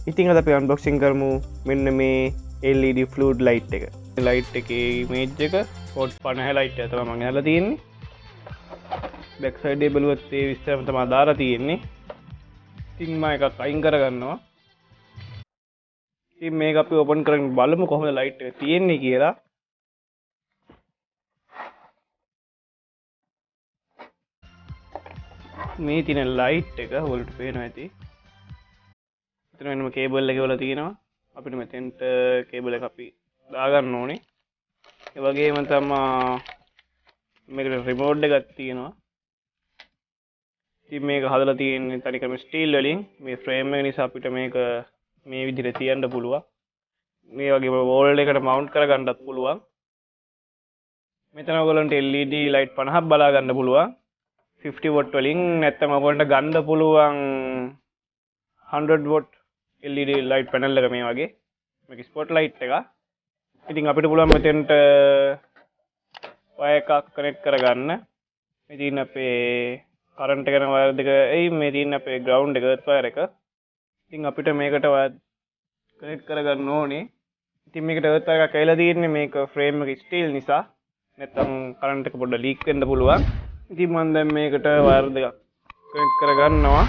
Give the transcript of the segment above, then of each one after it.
ඉතින් අද අපි අන්බොක්සිං කරමු මෙන්න මේ LED ෆ්ලූඩ් ලයිට් එක. ලයිට් එකේ ඉමේජ් එක පොට් 50 ලයිට් එක තමයි මම අහලා තියෙන්නේ. බෑක් සයිඩ් එක බලුවත් ඒ විස්තරම තමයි දාලා තියෙන්නේ. ඉතින් මම එකක් අයින් කරගන්නවා. ඉතින් මේක අපි ඕපන් කරගෙන බලමු කොහොමද ලයිට් එක තියෙන්නේ කියලා. මේ තියෙන ලයිට් එක ඔයාලට පේනවා ඇති. මෙතන වෙනම කේබල් එක වල තියෙනවා. අපිට මෙතෙන්ට කේබල් එක අපි දාගන්න ඕනේ. ඒ වගේම තමයි මේකට රිමෝට් එකක් තියෙනවා. ඉතින් මේක හදලා තියෙන්නේ තනිකරම ස්ටීල් වලින්. මේ ෆ්‍රේම් එක නිසා අපිට මේක මේ විදිහට තියන්න පුළුවන්. මේ වගේම වෝල් එකට මවුන්ට් කරගන්නත් පුළුවන්. මෙතන ඔයගොල්ලන්ට LED ලයිට් 50ක් බලා ගන්න පුළුවන්. 50 watt වලින් නැත්නම් ඔයගොල්ලන්ට ගන්න පුළුවන් 100 watt LED ලයිට් පැනල් එක මේ වගේ. මේක ස්පොට් ලයිට් එක. ඉතින් අපිට පුළුවන් මෙතෙන්ට වයර් එකක් කනෙක්ට් කරගන්න. මේ තියෙන අපේ කරන්ට් එක යන වයර් දෙක එයි මේ තියෙන අපේ ග්‍රවුන්ඩ් එක එර්ත් වයර් එක. ඉතින් අපිට මේකට වයර් කනෙක්ට් කරගන්න ඕනේ. ඉතින් මේකට එර්ත් වයර් එකක් ඇවිල්ලා තියෙන්නේ මේක ෆ්‍රේම් එක ස්ටීල් නිසා. නැත්නම් කරන්ට් එක පොඩ්ඩක් ලීක් වෙන්න පුළුවන්. ඉතින් මම දැන් මේකට වයර් දෙකක් කනෙක්ට් කරගන්නවා.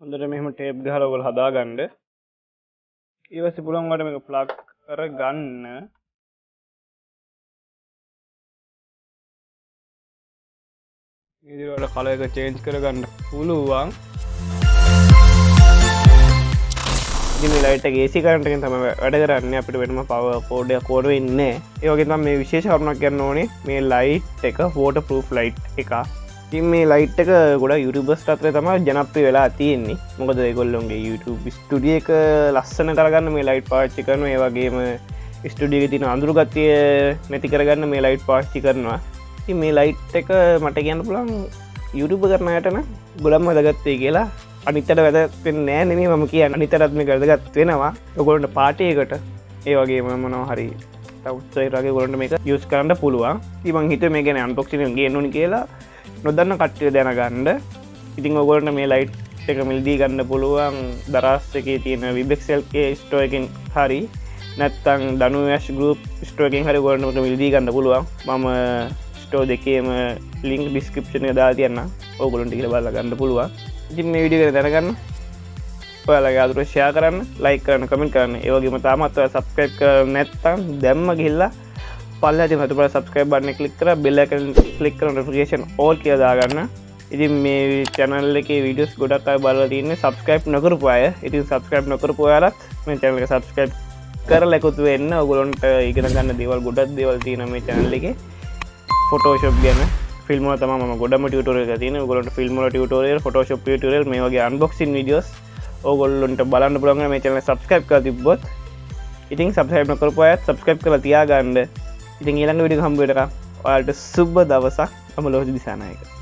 හොඳට මෙහෙම ටේප් ගහලා ඔයගොල්ලෝ හදාගන්න. ඊපස්සේ පුළුවන් වලට මේක ප්ලග් කරගන්න. ඊට වල කලර් එක චේන්ජ් කරගන්න පුළුවන්. ඉතින් මේ ලයිට් එක AC කරන්ට් එකෙන් තමයි වැඩ කරන්නේ. අපිට වෙනම පවර් කෝඩ් එකක් ඕන වෙන්නේ නැහැ. ඒ වගේම තමයි මේ විශේෂ කරුණක් කියන්න ඕනේ. මේ ලයිට් එක වෝටර් ප්‍රූෆ් ලයිට් එකක්. ඉතින් මේ ලයිට් එක ගොඩක් YouTubers අතරේ තමයි ජනප්‍රිය වෙලා තියෙන්නේ. මොකද ඒගොල්ලෝගේ YouTube ස්ටුඩියෝ එක ලස්සන කරගන්න මේ ලයිට් පාවිච්චි කරනවා. ඒ වගේම ස්ටුඩියෝ එකේ තියෙන අඳුරු ගතිය නැති කරගන්න මේ ලයිට් පාවිච්චි කරනවා. ඉතින් මේ ලයිට් එක මට කියන්න පුළුවන් YouTube කරන අයට නම් ගොඩක්ම වැදගත් වෙයි කියලා. අනිතට වැදගත් වෙන්නේ නැහැ නෙමෙයි මම කියන්නේ. අනිතටත් මේක වැදගත් වෙනවා. ඔයගොල්ලන්ට පාටි එකට ඒ වගේම මොනවා හරි අවුට්සයිඩ් වගේ ඔයගොල්ලන්ට මේක යූස් කරන්න පුළුවන්. ඉතින් මං හිතුවේ මේක ගැන අන්බොක්සින් එක ගේන්න ඕනි කියලා. නොදන්න කට්ටිය දැනගන්න. ඉතින් ඔයගොල්ලන්ට මේ ලයිට් එක මිලදී ගන්න පුළුවන් දරාස් එකේ තියෙන Vibex ස්ටෝර් එකෙන් හරි නැත්නම් දනුවැෂ් ගෲප් ස්ටෝර් එකෙන් හරි ඔයගොල්ලන්ට මේක මිලදී ගන්න පුළුවන්. මම ස්ටෝර් දෙකේම ලින්ක් ඩිස්ක්‍රිප්ෂන් එකේ දාලා තියන්නම්. ඔයගොල්ලන්ට ගිහලා බලලා ගන්න පුළුවන්. ඉතින් මේ වීඩියෝ එක දැනගන්න ඔයාලගේ ආදරය ෂෙයා කරන්න, ලයික් කරන්න, කමෙන්ට් කරන්න. ඒ වගේම තාමත් ඔයාලා සබ්ස්ක්‍රයිබ් කරලා නැත්නම් දැම්ම ගිහිල්ලා පල්ලෙහා තියෙන හතුපල සබ්ස්ක්‍රයිබ් බටන් එක ක්ලික් කරලා බෙල් එකෙන් ක්ලික් කරන නොටිෆිකේෂන් ඕල් කියලා දාගන්න. ඉතින් මේ channel එකේ වීඩියෝස් ගොඩක් අය බලලා තින්නේ සබ්ස්ක්‍රයිබ් නොකරපු අය. ඉතින් සබ්ස්ක්‍රයිබ් නොකරපු අයලත් මේ channel එක සබ්ස්ක්‍රයිබ් කරලා එකතු වෙන්න. ඔයගොල්ලන්ට ඉගෙන ගන්න දේවල් ගොඩක් දේවල් තියෙනවා මේ channel එකේ. Photoshop ගැන Filmora තමයි මම ගොඩම ටියුටෝරියල් එකක් තියෙනවා. ඔයගොල්ලන්ට Filmora ටියුටෝරියල්, Photoshop ටියුටෝරියල් මේ වගේ unboxing videos ඔයගොල්ලන්ට බලන්න පුළුවන් මේ channel එක subscribe කරලා තිබ්බොත්. ඉතින් subscribe නොකරපු අයත් subscribe කරලා තියාගන්න. ඉතින් ඊළඟ වීඩියෝ එක හම්බ වෙනකම් ඔයාලට සුබ දවසක්. මම ලෝහිත දිසානායක.